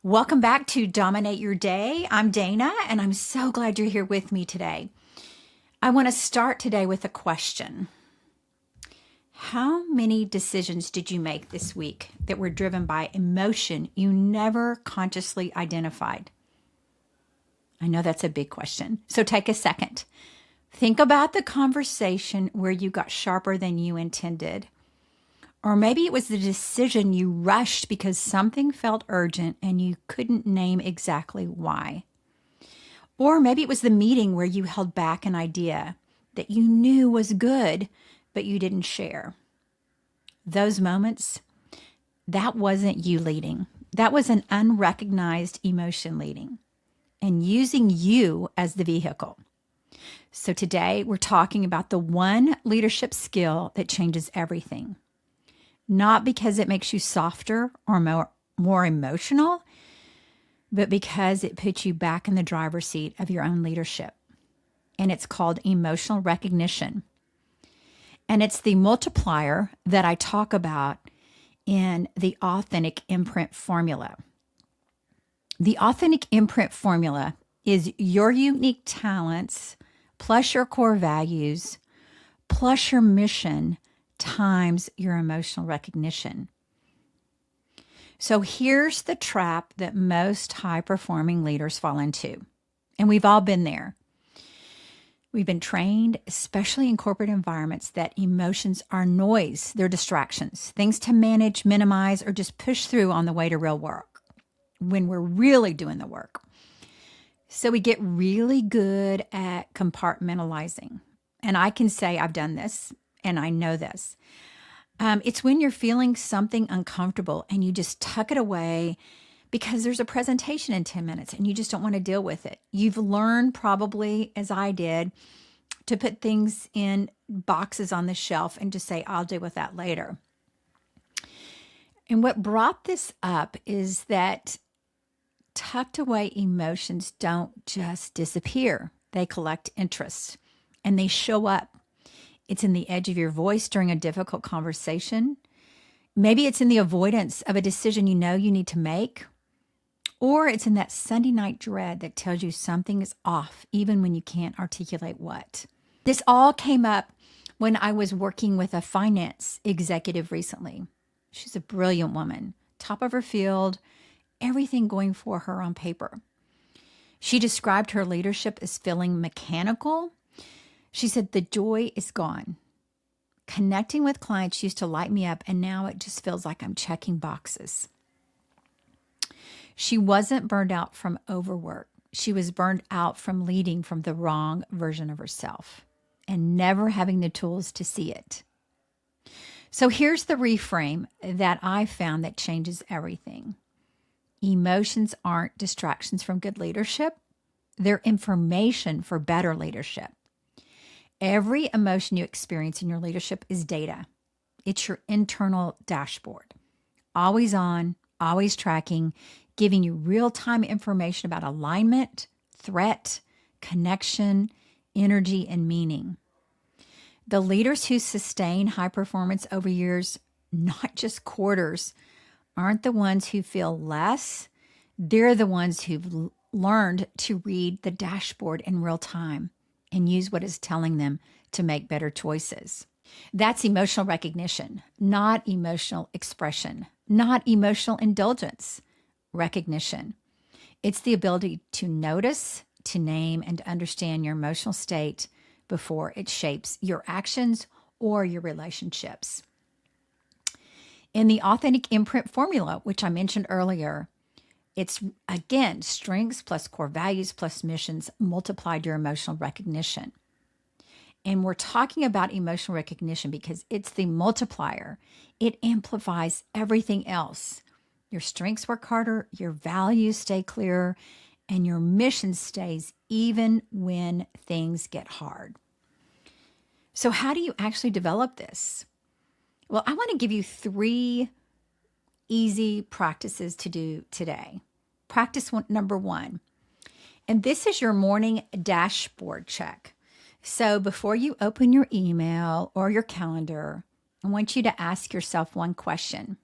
Welcome back to Dominate Your Day. I'm Dana, and I'm so glad you're here with me today. I want to start today with a question. How many decisions did you make this week that were driven by emotion you never consciously identified? I know that's a big question, so take a second. Think about the conversation where you got sharper than you intended. Or maybe it was the decision you rushed because something felt urgent and you couldn't name exactly why. Or maybe it was the meeting where you held back an idea that you knew was good, but you didn't share. Those moments, that wasn't you leading. That was an unrecognized emotion leading and using you as the vehicle. So today we're talking about the one leadership skill that changes everything. Not because it makes you softer or more emotional, but because it puts you back in the driver's seat of your own leadership. And it's called emotional recognition. And it's the multiplier that I talk about in the authentic imprint formula. The authentic imprint formula is your unique talents plus your core values plus your mission times your emotional recognition. So here's the trap that most high-performing leaders fall into. And we've all been there. We've been trained, especially in corporate environments, that emotions are noise. They're distractions, things to manage, minimize, or just push through on the way to real work when we're really doing the work. So we get really good at compartmentalizing. And I can say I've done this. And I know this. It's when you're feeling something uncomfortable and you just tuck it away because there's a presentation in 10 minutes and you just don't want to deal with it. You've learned probably, as I did, to put things in boxes on the shelf and just say, I'll deal with that later. And what brought this up is that tucked away emotions don't just disappear. They collect interest and they show up. It's in the edge of your voice during a difficult conversation. Maybe it's in the avoidance of a decision you know you need to make. Or it's in that Sunday night dread that tells you something is off, even when you can't articulate what. This all came up when I was working with a finance executive recently. She's a brilliant woman, top of her field, everything going for her on paper. She described her leadership as feeling mechanical. She said, the joy is gone. Connecting with clients used to light me up, and now it just feels like I'm checking boxes. She wasn't burned out from overwork. She was burned out from leading from the wrong version of herself and never having the tools to see it. So here's the reframe that I found that changes everything. Emotions aren't distractions from good leadership. They're information for better leadership. Every emotion you experience in your leadership is data. It's your internal dashboard. Always on, always tracking, giving you real-time information about alignment, threat, connection, energy, and meaning. The leaders who sustain high performance over years, not just quarters, aren't the ones who feel less. They're the ones who've learned to read the dashboard in real time and use what it's telling them to make better choices. That's emotional recognition, not emotional expression, not emotional indulgence. Recognition. It's the ability to notice, to name, and to understand your emotional state before it shapes your actions or your relationships. In the authentic imprint formula, which I mentioned earlier, it's, again, strengths plus core values plus missions multiplied your emotional recognition. And we're talking about emotional recognition because it's the multiplier. It amplifies everything else. Your strengths work harder, your values stay clearer, and your mission stays even when things get hard. So how do you actually develop this? Well, I want to give you 3 easy practices to do today. Practice number 1. And this is your morning dashboard check. So before you open your email or your calendar, I want you to ask yourself one question.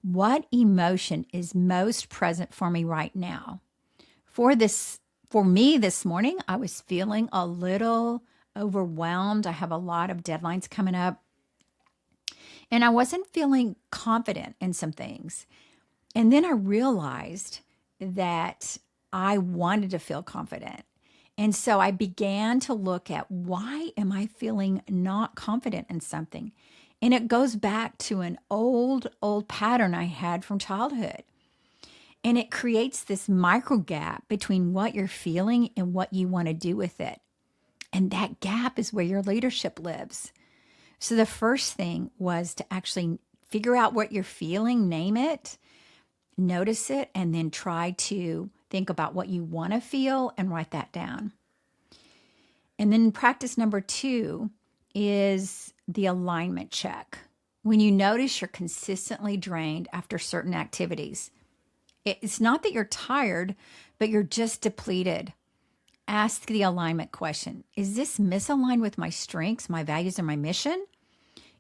What emotion is most present for me right now? For me this morning, I was feeling a little overwhelmed. I have a lot of deadlines coming up, and I wasn't feeling confident in some things. And then I realized that I wanted to feel confident. And so I began to look at, why am I feeling not confident in something? And it goes back to an old pattern I had from childhood. And it creates this micro gap between what you're feeling and what you want to do with it. And that gap is where your leadership lives. So the first thing was to actually figure out what you're feeling, name it, notice it, and then try to think about what you want to feel and write that down. And then practice number 2 is the alignment check. When you notice you're consistently drained after certain activities, it's not that you're tired, but you're just depleted. Ask the alignment question. Is this misaligned with my strengths, my values, and my mission?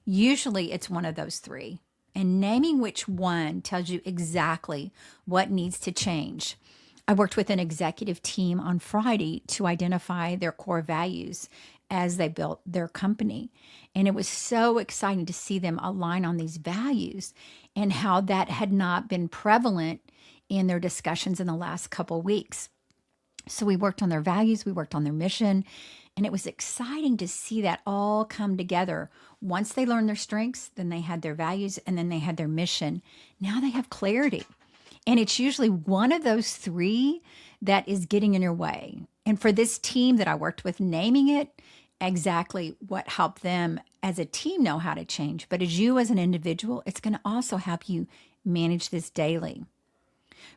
Usually it's one of those 3. And naming which one tells you exactly what needs to change. I worked with an executive team on Friday to identify their core values as they built their company. And it was so exciting to see them align on these values and how that had not been prevalent in their discussions in the last couple of weeks. So we worked on their values, we worked on their mission, and it was exciting to see that all come together. Once they learned their strengths, then they had their values, and then they had their mission. Now they have clarity. And it's usually one of those 3 that is getting in your way. And for this team that I worked with, naming it exactly what helped them as a team know how to change. But as you as an individual, it's going to also help you manage this daily.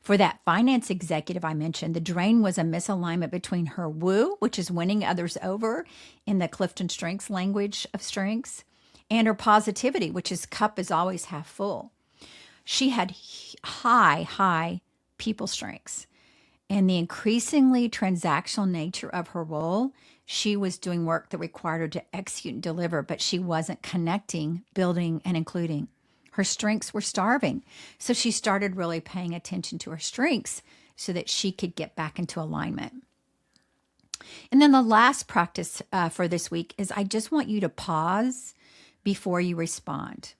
For that finance executive I mentioned, the drain was a misalignment between her woo, which is winning others over in the Clifton Strengths language of strengths, and her positivity, which is cup is always half full. She had high people strengths, and the increasingly transactional nature of her role, she was doing work that required her to execute and deliver, but she wasn't connecting, building, and including. Her strengths were starving. So she started really paying attention to her strengths so that she could get back into alignment. And then the last practice for this week is I just want you to pause before you respond.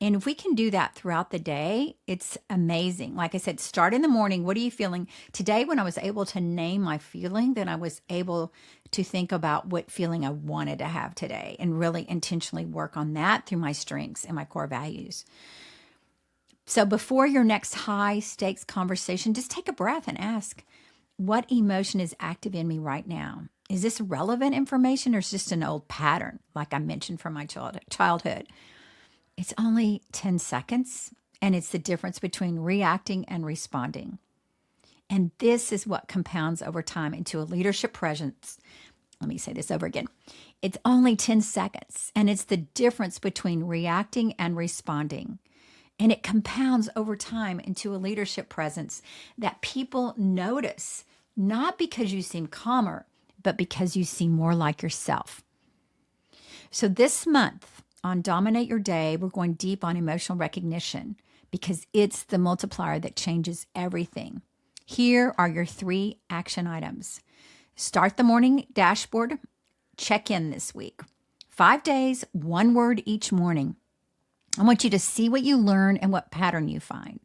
And if we can do that throughout the day, it's amazing. Like I said, start in the morning. What are you feeling? Today, when I was able to name my feeling, then I was able to think about what feeling I wanted to have today and really intentionally work on that through my strengths and my core values. So before your next high stakes conversation, just take a breath and ask, what emotion is active in me right now? Is this relevant information or is this just an old pattern, like I mentioned from my childhood? It's only 10 seconds, and it's the difference between reacting and responding. And this is what compounds over time into a leadership presence. Let me say this over again. It's only 10 seconds, and it's the difference between reacting and responding. And it compounds over time into a leadership presence that people notice, not because you seem calmer, but because you seem more like yourself. So this month, on Dominate Your Day, we're going deep on emotional recognition because it's the multiplier that changes everything. Here are your 3 action items. Start the morning dashboard. Check in this week. 5 days, 1 word each morning. I want you to see what you learn and what pattern you find.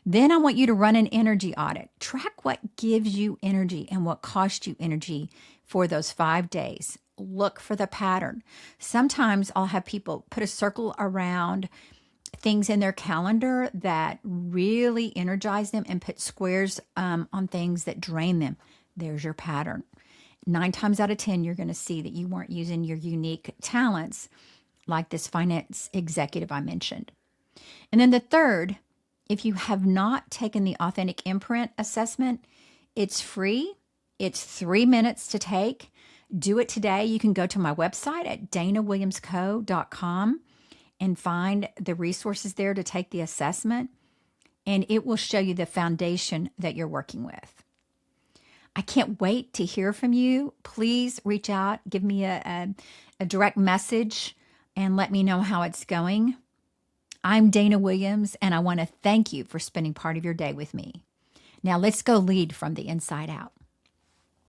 Then I want you to run an energy audit. Track what gives you energy and what cost you energy for those 5 days. Look for the pattern. Sometimes I'll have people put a circle around things in their calendar that really energize them and put squares on things that drain them. There's your pattern. 9 times out of 10, you're going to see that you weren't using your unique talents like this finance executive I mentioned. And then the third, if you have not taken the Authentic Imprint assessment, it's free. It's 3 minutes to take. Do it today. You can go to my website at danawilliamsco.com and find the resources there to take the assessment, and it will show you the foundation that you're working with. I can't wait to hear from you. Please reach out, give me a direct message, and let me know how it's going. I'm Dana Williams, and I want to thank you for spending part of your day with me. Now let's go lead from the inside out.